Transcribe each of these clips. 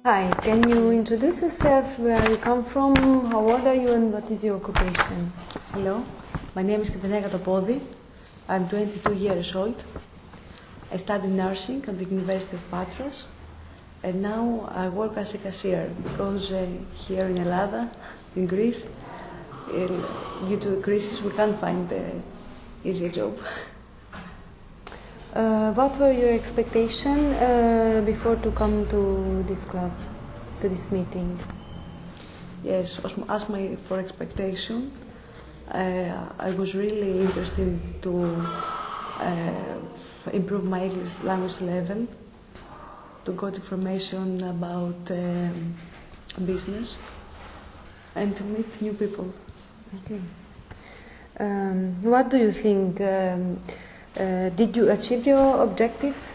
Hi, can you introduce yourself, where you come from, how old are you, and what is your occupation? Hello, my name is KATERINA KATOPODI. I'm 22 years old. I study nursing at the University of Patras, and now I work as a cashier because here in LEFKADA, in Greece, due to the crisis, we can't find an easy job. What were your expectations before to come to this club, to this meeting? Yes, as my for expectation, I was really interested to improve my English language level, to get information about business, and to meet new people. Okay. What do you think? Did you achieve your objectives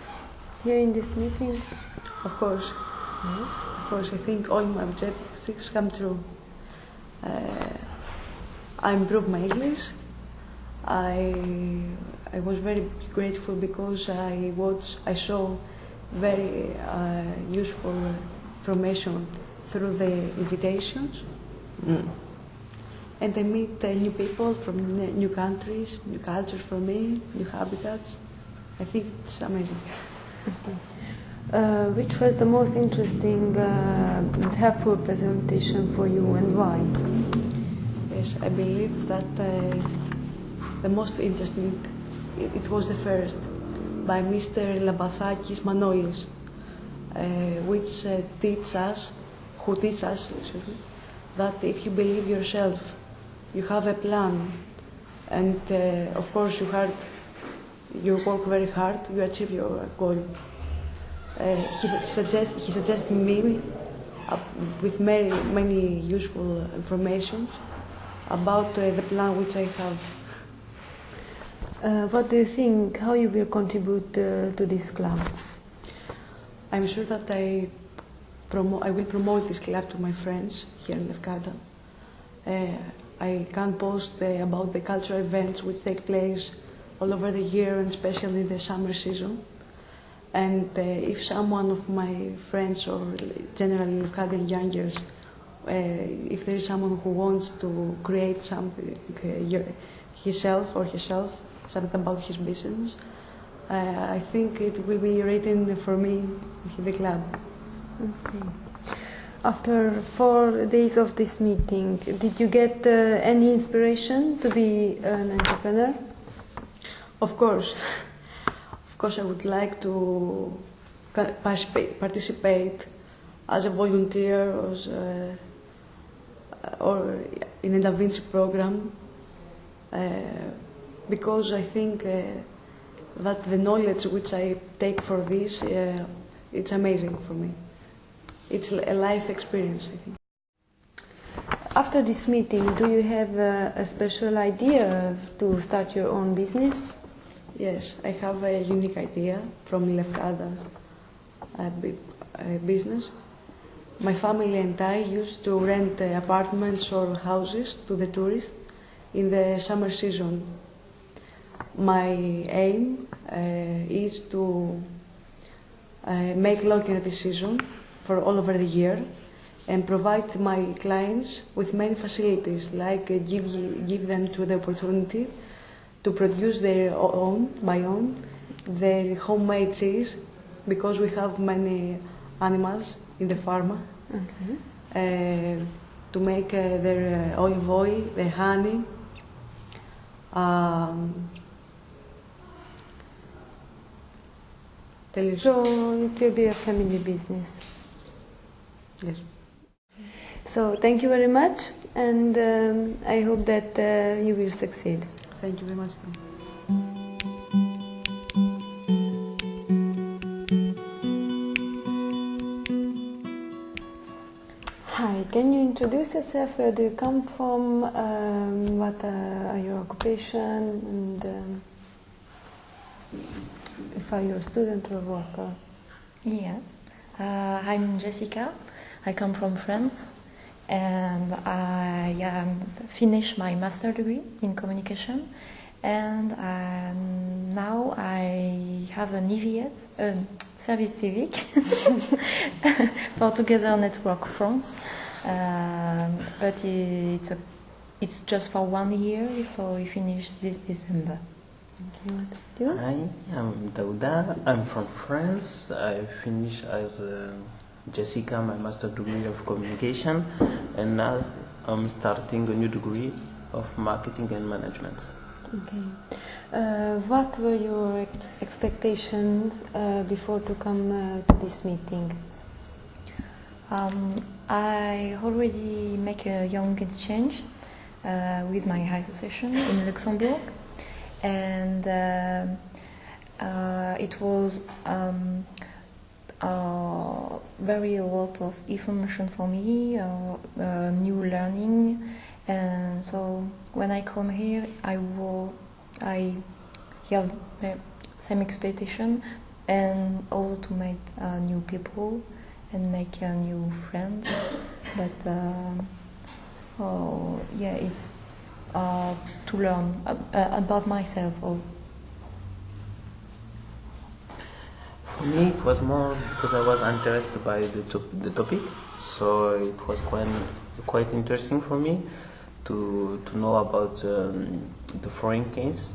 here in this meeting? Of course. Yes. Of course, I think all my objectives come true. I improved my English. I was very grateful because I saw very useful information through the invitations. And I meet new people from new countries, new cultures for me, new habitats. I think it's amazing. Which was the most interesting and helpful presentation for you, and why? Yes, I believe that the most interesting, it was the first, by Mr. Labathakis Manolis, which teaches us that if you believe yourself, you have a plan, and of course you work very hard, you achieve your goal. He suggested me with many useful information about the plan which I have. What do you think, how you will contribute to this club? I'm sure that I will promote this club to my friends here in LEFKADA. I can post about the cultural events which take place all over the year, and especially in the summer season. And if someone of my friends, or generally LEFKADA youngers, if there is someone who wants to create something himself or herself, something about his business, I think it will be written for me in the club. Okay. After 4 days of this meeting, did you get any inspiration to be an entrepreneur? Of course. Of course, I would like to participate as a volunteer or in a Da Vinci program, because I think that the knowledge which I take for this, it's amazing for me. It's a life experience, I think. After this meeting, do you have a special idea to start your own business? Yes, I have a unique idea from LEFKADA's business. My family and I used to rent apartments or houses to the tourists in the summer season. My aim is to make local decisions for all over the year and provide my clients with many facilities, like give them to the opportunity to produce their own their homemade cheese, because we have many animals in the farm. Okay. To make their olive oil, their honey. So it will be a family business. Yes. So thank you very much, and I hope that you will succeed. Thank you very much. Hi, can you introduce yourself? Where do you come from? What are your occupation? And if are you a student or worker? Yes, I'm Jessica. I come from France, and I finished my master degree in communication, and now I have an EVS, service civic for Together Network France, but it's just for 1 year, so we finish this December. You? Hi, I'm Dauda. I'm from France. I finished as Jessica my master degree of communication, and now I'm starting a new degree of marketing and management. Okay. What were your expectations before to come to this meeting? I already make a young exchange with my high association in Luxembourg, and it was very a lot of information for me, new learning, and so when I come here, I have same expectation, and also to meet new people and make new friends. But yeah, it's to learn about myself. For me, it was more because I was interested by the topic, so it was quite interesting for me to know about the foreign case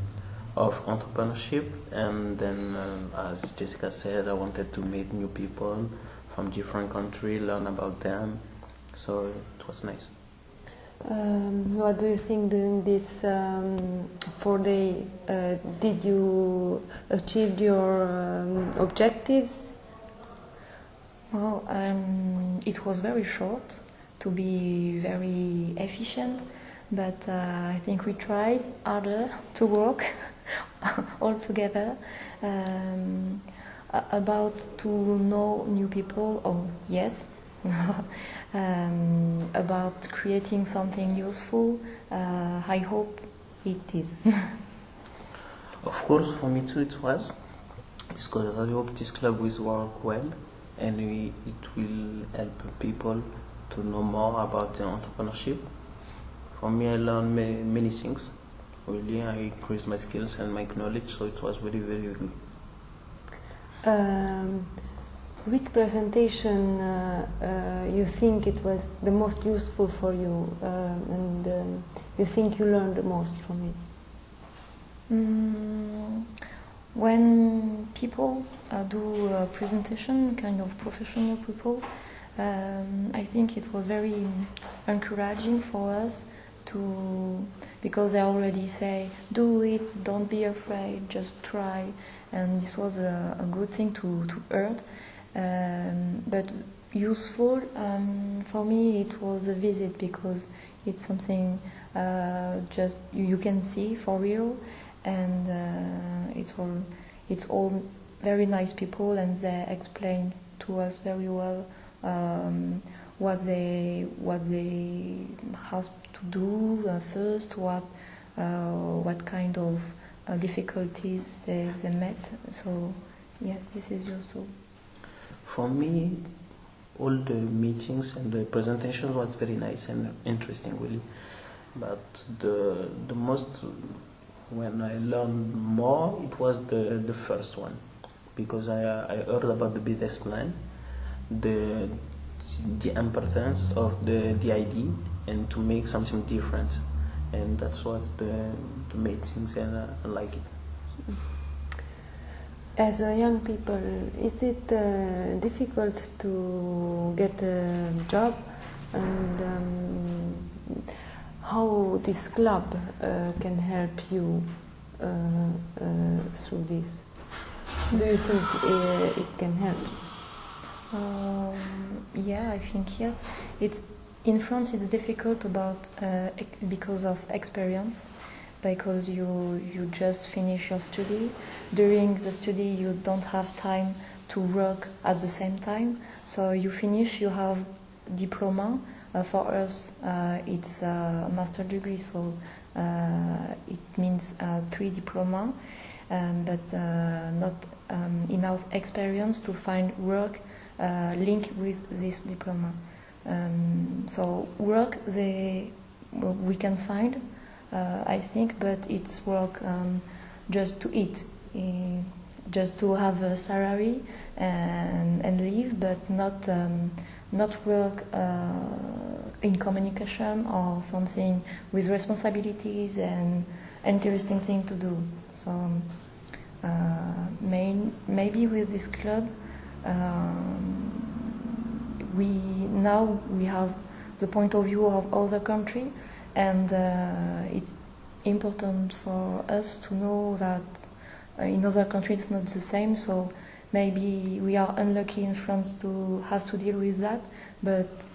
of entrepreneurship, and then as Jessica said, I wanted to meet new people from different countries, learn about them, so it was nice. What do you think during this 4 days? Did you achieve your objectives? Well, it was very short to be very efficient, but I think we tried harder to work all together. About to know new people, yes. About creating something useful, I hope it is. Of course, for me too it was, because I hope this club will work well, and it will help people to know more about the entrepreneurship. For me, I learned many things. Really, I increased my skills and my knowledge, so it was very, very good. Which presentation you think it was the most useful for you, and you think you learned the most from it? When people do a presentation, kind of professional people, I think it was very encouraging for us because they already say, do it, don't be afraid, just try, and this was a good thing to hear. But useful for me, it was a visit, because it's something just you can see for real, and it's all very nice people, and they explain to us very well what they have to do first, what kind of difficulties they met. So yeah, this is useful. For me, all the meetings and the presentation was very nice and interesting, really. But the most, when I learned more, it was the first one, because I heard about the business plan, the importance of the idea, and to make something different, and that's what the main things, and I like it. As a young people, is it difficult to get a job, and how this club can help you through this? Do you think it can help? Yeah, I think yes. In France it's difficult because of experience, because you just finish your study. During the study you don't have time to work at the same time, so you finish, you have diploma. For us it's a master degree, so it means 3 diploma, but not enough experience to find work linked with this diploma. So work we can find, I think, but it's work just to eat. just to have a salary and live, but not work in communication or something with responsibilities and interesting thing to do. So maybe with this club, we have the point of view of other country, and it's important for us to know that in other countries it's not the same. So maybe we are unlucky in France to have to deal with that, but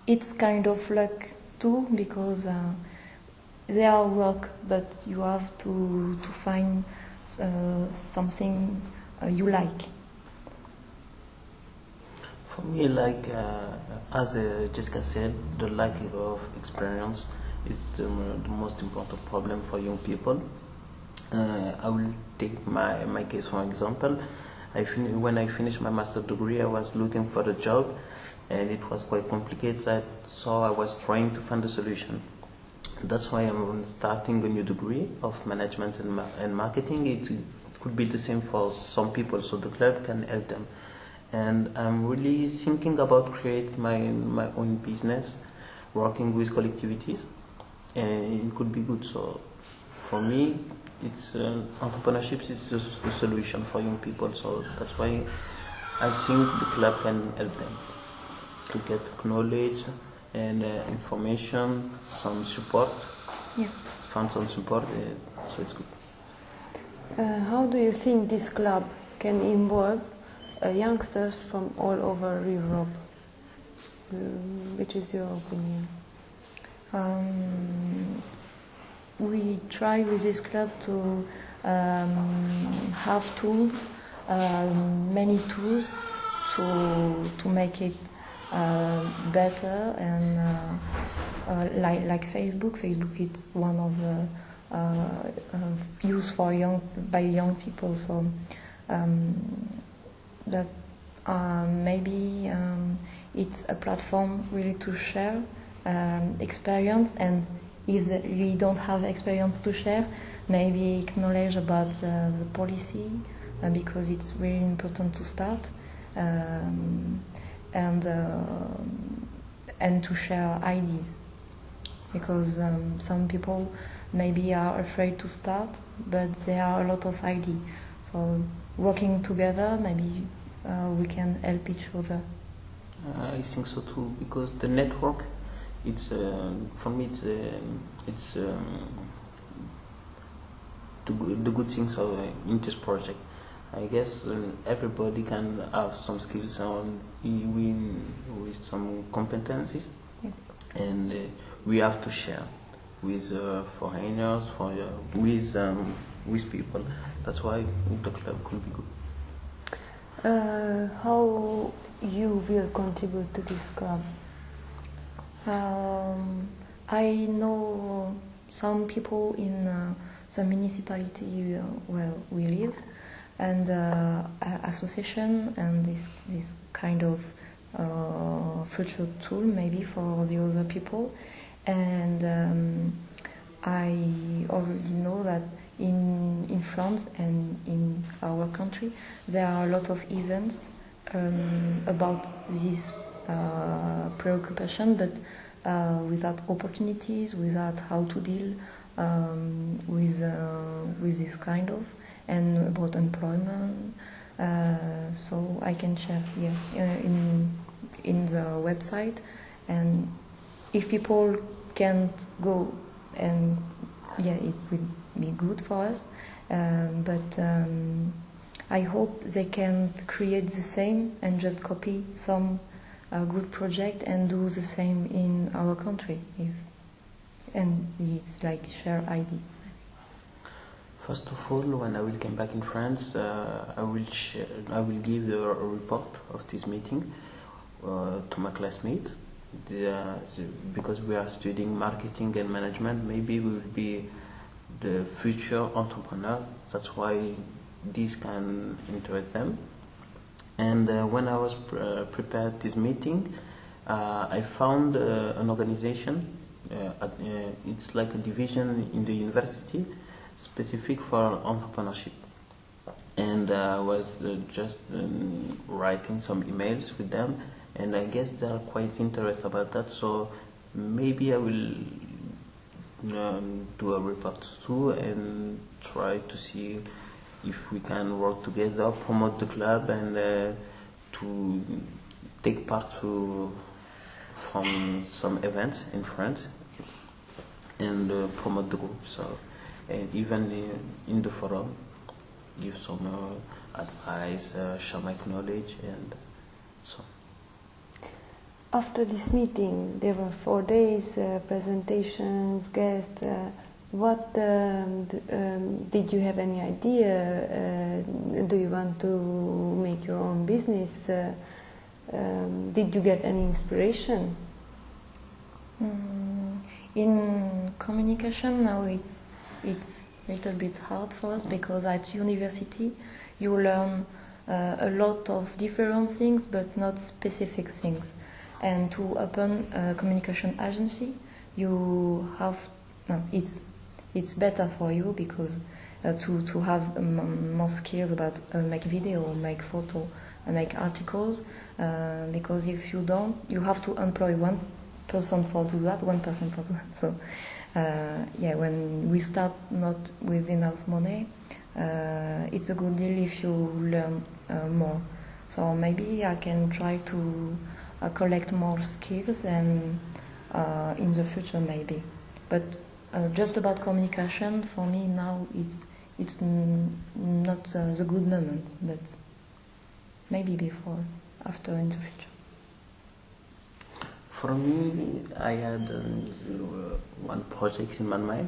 it's kind of luck too, because they are work, but you have to find something you like. For me, like as Jessica said, the lack of experience is the most important problem for young people. I will take my case for example. When I finished my master's degree, I was looking for a job, and it was quite complicated, so I was trying to find a solution. That's why I'm starting a new degree of management and marketing. It could be the same for some people, so the club can help them. And I'm really thinking about creating my own business, working with collectivities, and it could be good. So for me, it's entrepreneurship is the solution for young people. So that's why I think the club can help them to get knowledge and information, some support, find some support. So it's good. How do you think this club can involve youngsters from all over Europe? Which is your opinion? We try with this club to have tools, many tools, to make it better, and like Facebook. Facebook is one of the used for by young people. So that maybe it's a platform really to share experience, and if we don't have experience to share, maybe knowledge about the policy, because it's really important to start, and to share ideas, because some people maybe are afraid to start, but there are a lot of ideas. So working together, maybe we can help each other. I think so too, because the network, it's for me it's the good things in this project. I guess everybody can have some skills with some competencies, and we have to share with foreigners, with people. That's why the club could be good. How you will contribute to this club? I know some people in some municipality where we live, and association, and this kind of future tool maybe for the other people. And I already know that in France and in our country there are a lot of events about this preoccupation, but without opportunities, without how to deal with this kind of, and about employment. So I can share here in the website, and if people can't go, and it will be good for us, but I hope they can create the same and just copy some good project and do the same in our country, and it's like share idea. First of all, when I will come back in France, I will give a report of this meeting to my classmates. Because we are studying marketing and management, maybe we will be the future entrepreneur. That's why this can interest them. And when I was prepared this meeting, I found an organization. It's like a division in the university specific for entrepreneurship. And and I was just writing some emails with them, and I guess they are quite interested about that. So maybe I will do a report too and try to see if we can work together, promote the club, and to take part from some events in France and promote the group. So, and even in the forum, give some advice, share my knowledge, and so. After this meeting, there were 4 days, presentations, guests. What did you have any idea? Do you want to make your own business? Did you get any inspiration? In communication now, it's a little bit hard for us because at university you learn a lot of different things, but not specific things. And to open a communication agency, you have it's better for you because to have more skills about make video, make photo, make articles. Because if you don't, you have to employ one person for do that, one person for do that. So yeah, when we start not with enough money, it's a good deal if you learn more. So maybe I can try to collect more skills and in the future maybe. But just about communication, for me now it's not the good moment, but maybe before, after, in the future. For me, I had one project in my mind,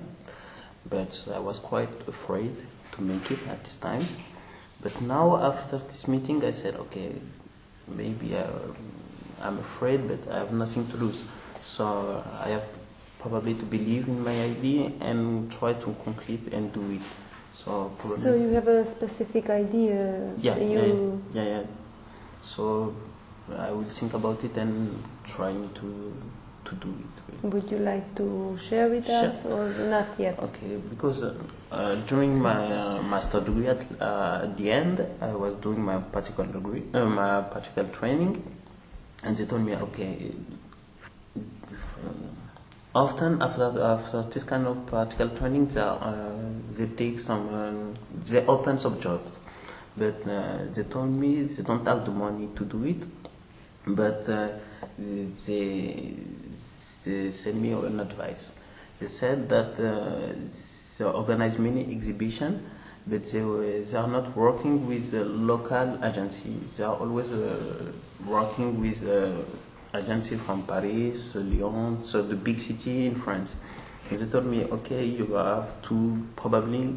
but I was quite afraid to make it at this time. But now, after this meeting, I said, okay, maybe I'm afraid, but I have nothing to lose. So I have probably to believe in my idea and try to complete and do it. So you have a specific idea? Yeah. So I will think about it and trying to do it. Would you like to share with us or not yet? Okay, because during my master degree at the end, I was doing my practical degree, my practical training, and they told me, okay, often after this kind of practical training, they take some, they open some jobs, but they told me they don't have the money to do it, but they sent me an advice. They said that they organize many exhibitions, but they are not working with a local agency. They are always working with agency from Paris, Lyon, so the big city in France. And they told me, okay, you have to probably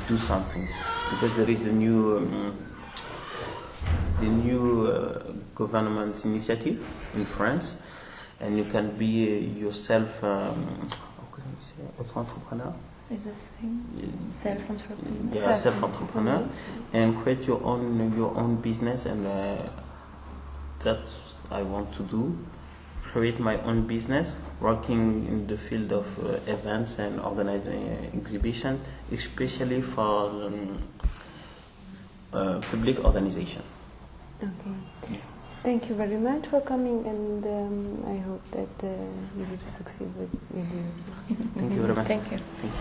do something because there is a new government initiative in France, and you can be yourself. How can you say, auto-entrepreneur? It's the same. Self-entrepreneur. Yeah, self-entrepreneur, and create your own business, and that's I want to do. Create my own business, working in the field of events and organizing exhibition, especially for public organization. Okay. Yeah. Thank you very much for coming, and I hope that you will succeed with you. Thank you very much. Thank you. Thank you.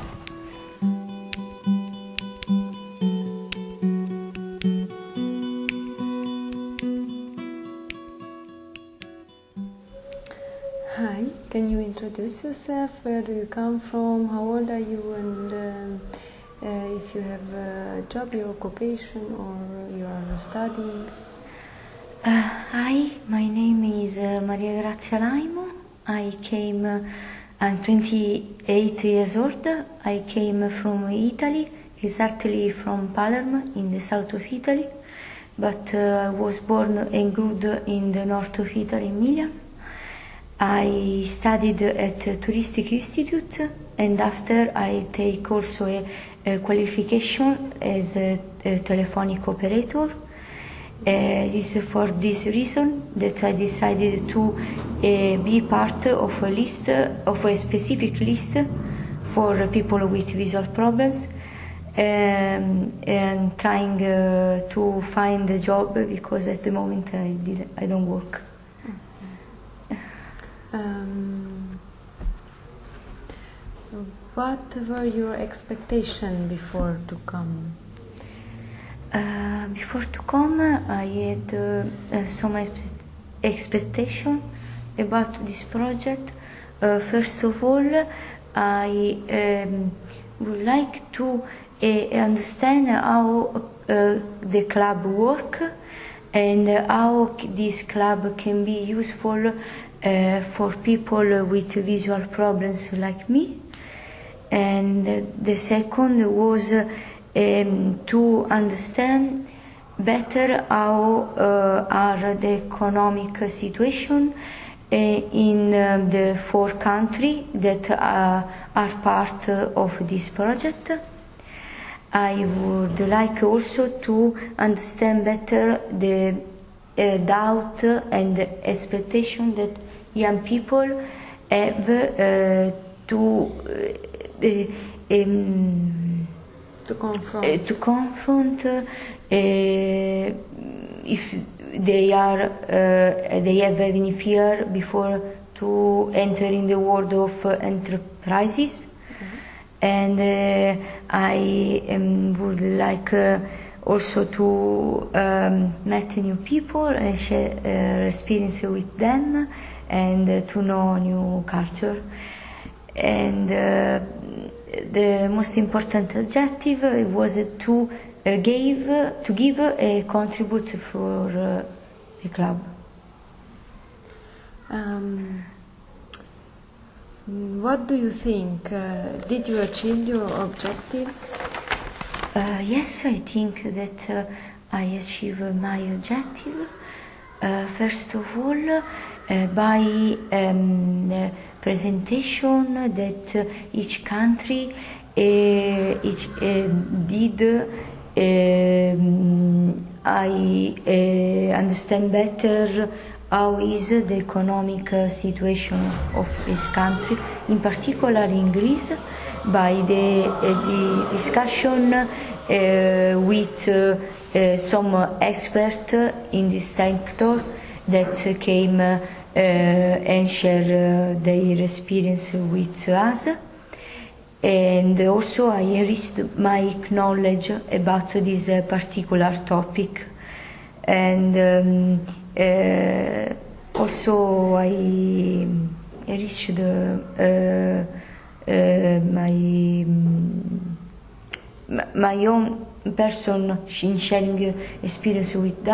Hi, can you introduce yourself? Where do you come from? How old are you? And if you have a job, your occupation, or you are studying? Hi, my name is Maria Grazia ALAIMO. I'm 28 years old. I came from Italy, exactly from Palermo in the south of Italy, but I was born and grew in the north of Italy, Emilia. I studied at Touristic Institute, and after I take also a qualification as a telephonic operator. This is for this reason that I decided to be part of a list, of a specific list for people with visual problems. and trying to find a job because at the moment I don't work. What were your expectations before to come? Before to come, I had some expectation about this project. First of all, I would like to understand how the club work and how this club can be useful for people with visual problems like me. And the second was to understand better how are the economic situation in the 4 countries that are part of this project. I would like also to understand better the doubt and the expectation that young people have to confront if they have any fear before to enter in the world of enterprises. And I would like also to meet new people and share experience with them and to know new culture. And the most important objective was to give a contribute for the club. What do you think? Did you achieve your objectives? Yes, I think that I achieved my objective. First of all, by presentation that each country did. I understand better how is the economic situation of this country, in particular in Greece, by the discussion with some experts in this sector that came and shared their experience with us. And also I enriched my knowledge about this particular topic. And also I enriched my own person in sharing experience with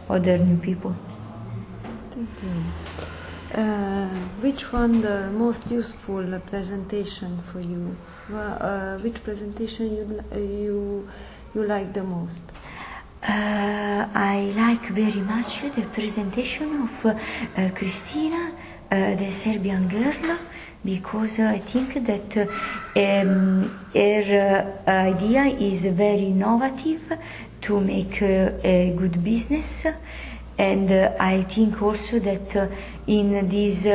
other new people. Thank you. Which one the most useful presentation for you? Which presentation you like the most? I like very much the presentation of Cristina, the Serbian girl, because I think that her idea is very innovative to make a good business. And I think also that in this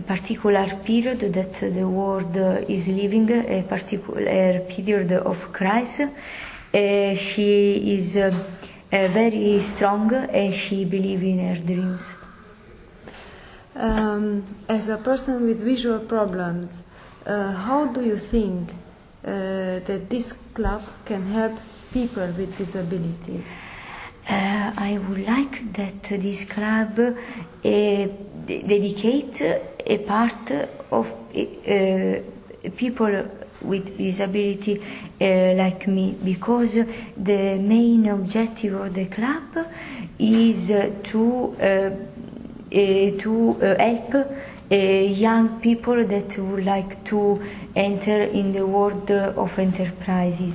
particular period that the world is living, a particular period of crisis, she is very strong and she believes in her dreams. As a person with visual problems, how do you think that this club can help people with disabilities? I would like that this club dedicate a part of people with disability like me, because the main objective of the club is to help young people that would like to enter in the world of enterprises.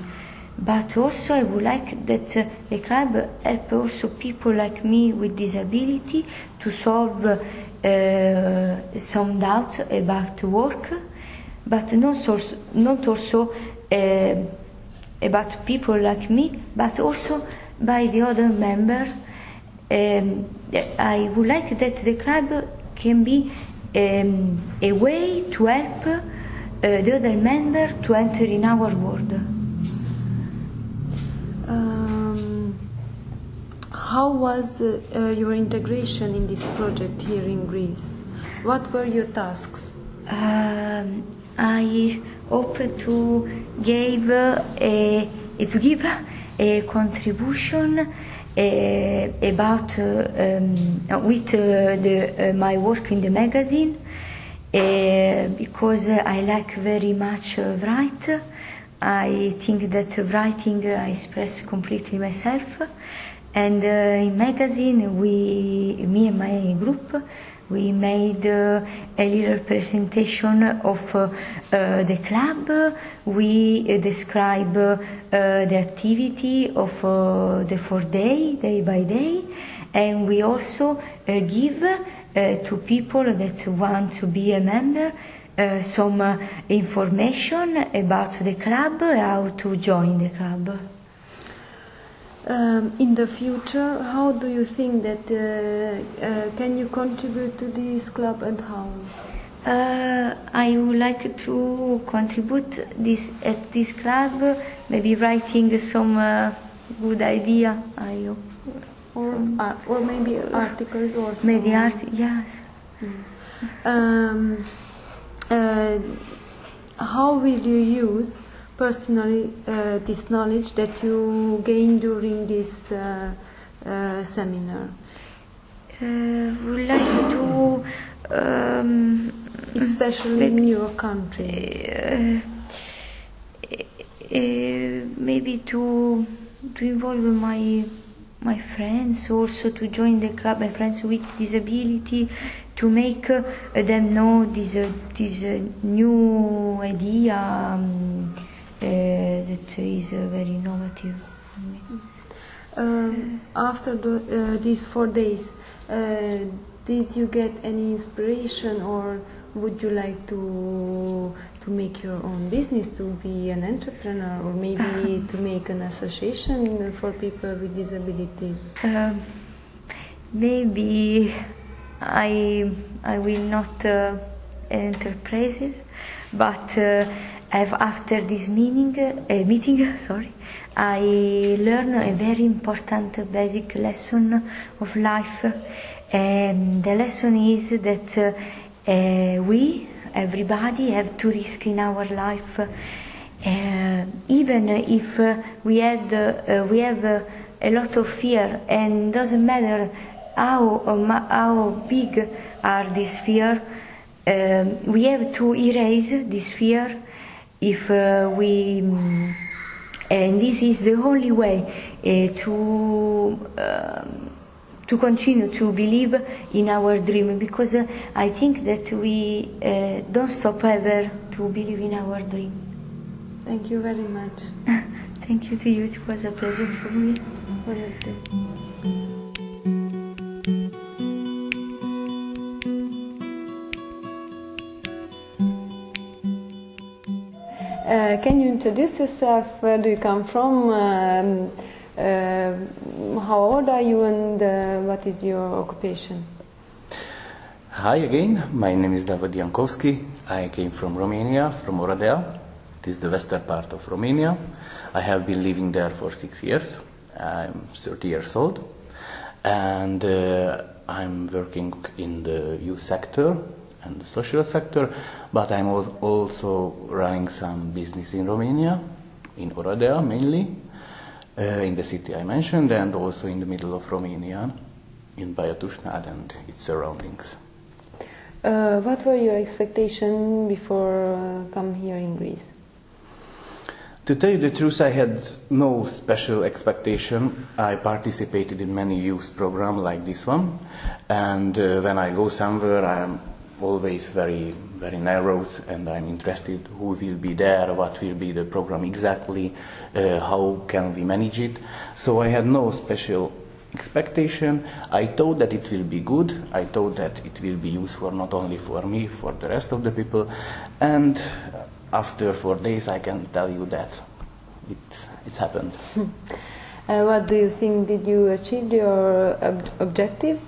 But also I would like that the club help also people like me with disability to solve some doubts about work, but not also about people like me, but also by the other members. I would like that the club can be a way to help the other member to enter in our world. How was your integration in this project here in Greece? What were your tasks? I hope to give a contribution about with my work in the magazine, because I like very much write. I think that writing I express completely myself, and in magazine me and my group, we made a little presentation of the club. We describe the activity of the 4 day by day, and we also give to people that want to be a member some information about the club, how to join the club. In the future, how do you think that can you contribute to this club, and how? I would like to contribute at this club, maybe writing some good idea. I hope, or maybe articles or some. Maybe yes. How will you use personally this knowledge that you gained during this seminar? Would like to, especially in your country, maybe to involve my friends, also to join the club, my friends with disability, to make them know this new idea that is very innovative. After these 4 days, did you get any inspiration, or would you like to make your own business, to be an entrepreneur, or maybe to make an association for people with disabilities? Maybe I will not enterprises, but after this meeting, I learned a very important basic lesson of life. The lesson is that everybody have to risk in our life, even if we have a lot of fear, and doesn't matter how big are these fear. We have to erase this fear if and this is the only way to continue to believe in our dream, because I think that we don't stop ever to believe in our dream. Thank you very much. Thank you to you. It was a pleasure for me. Can you introduce yourself? Where do you come from? How old are you, and what is your occupation? Hi again, my name is Jankovsky. I came from Romania, from Oradea. It is the western part of Romania. I have been living there for 6 years. I'm 30 years old, and I'm working in the youth sector and the social sector, but I'm also running some business in Romania, in Oradea mainly, in the city I mentioned, and also in the middle of Romania, in Băiatuș-Nad and its surroundings. What were your expectations before come here in Greece? To tell you the truth, I had no special expectation. I participated in many youth programs like this one, and when I go somewhere, I am always very, very narrow, and I'm interested who will be there, what will be the program exactly, how can we manage it. So I had no special expectation. I thought that it will be good. I thought that it will be useful not only for me, for the rest of the people. And after 4 days, I can tell you that it's happened. What do you think? Did you achieve your objectives?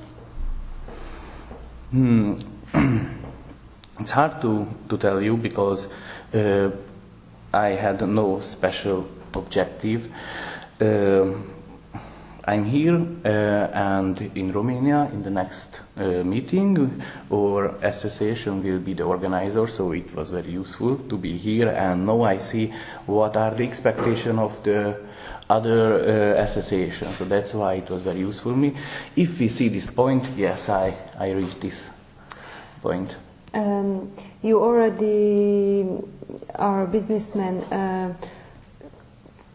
It's hard to tell you because I had no special objective. I'm here and in Romania in the next meeting. Our association will be the organizer, so it was very useful to be here, and now I see what are the expectations of the other associations, so that's why it was very useful to me. If we see this point, yes, I reached this point. You already are a businessman.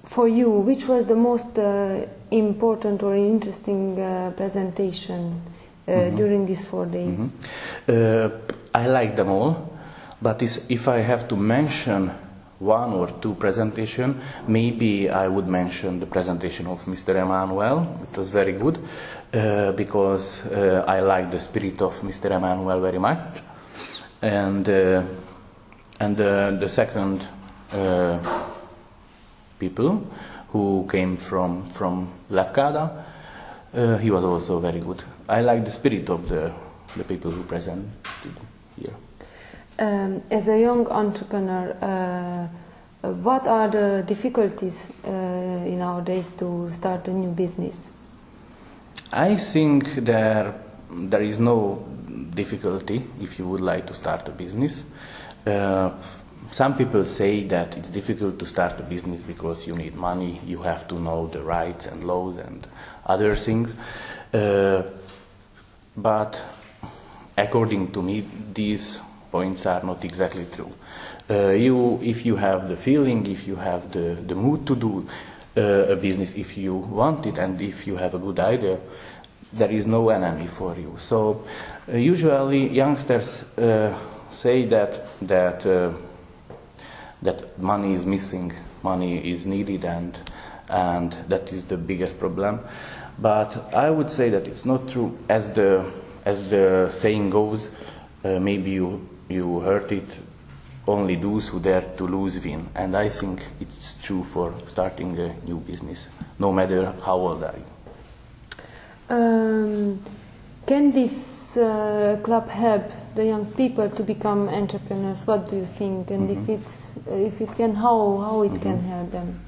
For you, which was the most important or interesting presentation during these 4 days? I like them all, but if I have to mention one or two presentations, maybe I would mention the presentation of Mr. Emmanuel. It was very good because I like the spirit of Mr. Emmanuel very much. And the second people who came from LEFKADA, he was also very good. I like the spirit of the people who presented here. As a young entrepreneur, what are the difficulties in our days to start a new business? I think there is no difficulty if you would like to start a business. Some people say that it's difficult to start a business because you need money, you have to know the rights and laws and other things. But according to me, these points are not exactly true. If you have the feeling, if you have the mood to do a business, if you want it, and if you have a good idea, there is no enemy for you. So usually youngsters say that money is missing, money is needed, and that is the biggest problem. But I would say that it's not true. As the saying goes, maybe you heard it, only those who dare to lose win. And I think it's true for starting a new business, no matter how old are you. Can this club help the young people to become entrepreneurs? What do you think? And if it can, how it can help them?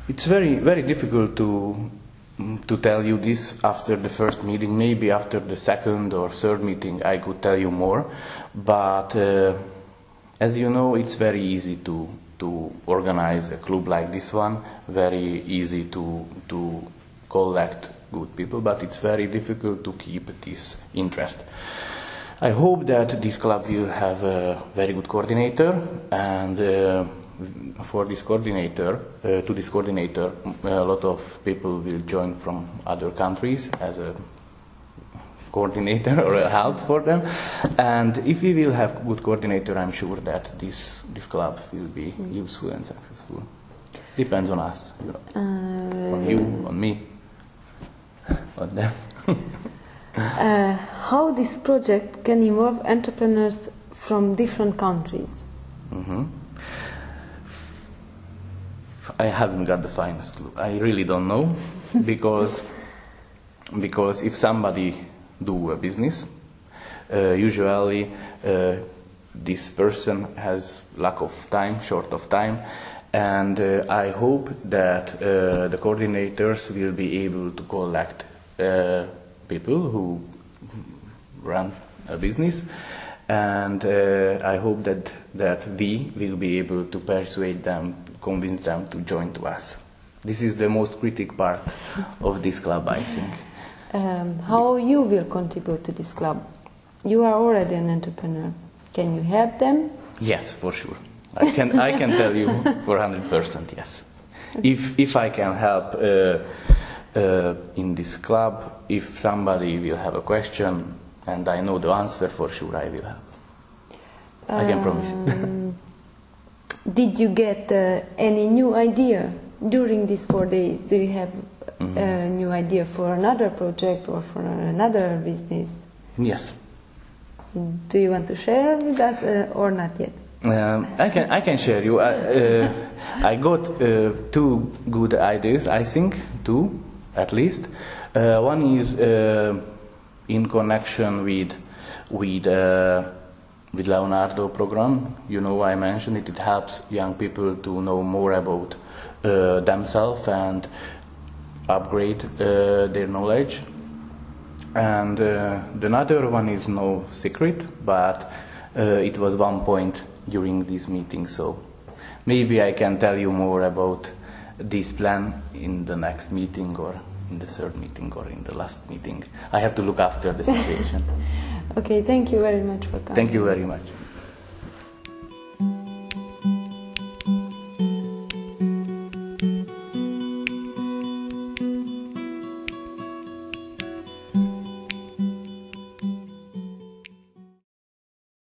It's very, very difficult to tell you this after the first meeting. Maybe after the second or third meeting I could tell you more. But as you know, it's very easy to organize a club like this one. Very easy to collect good people, but it's very difficult to keep this interest. I hope that this club will have a very good coordinator, and for this coordinator, a lot of people will join from other countries as a coordinator or a help for them. And if we will have good coordinator, I'm sure that this club will be useful and successful. Depends on us, you know. On you, on me, on them. How this project can involve entrepreneurs from different countries? I haven't got the finest clue. I really don't know, because if somebody do a business, usually this person has lack of time, short of time, and I hope that the coordinators will be able to collect people who run a business, and I hope that we will be able to persuade them, convince them to join to us. This is the most critical part of this club, I think. How you will contribute to this club? You are already an entrepreneur. Can you help them? Yes, for sure. I can tell you for 100%, yes. If I can help in this club, if somebody will have a question and I know the answer, for sure I will help. I can promise it. Did you get any new idea during these 4 days? Do you have a new idea for another project or for another business? Yes. Do you want to share with us or not yet? I can share you. I got 2 good ideas, I think, 2 at least. One is in connection with with Leonardo program. You know, I mentioned it. It helps young people to know more about themselves and upgrade their knowledge. And the another one is no secret, but it was one point during this meeting, so maybe I can tell you more about this plan in the next meeting, or in the third meeting, or in the last meeting. I have to look after the situation. Okay, thank you very much for coming. Thank you very much.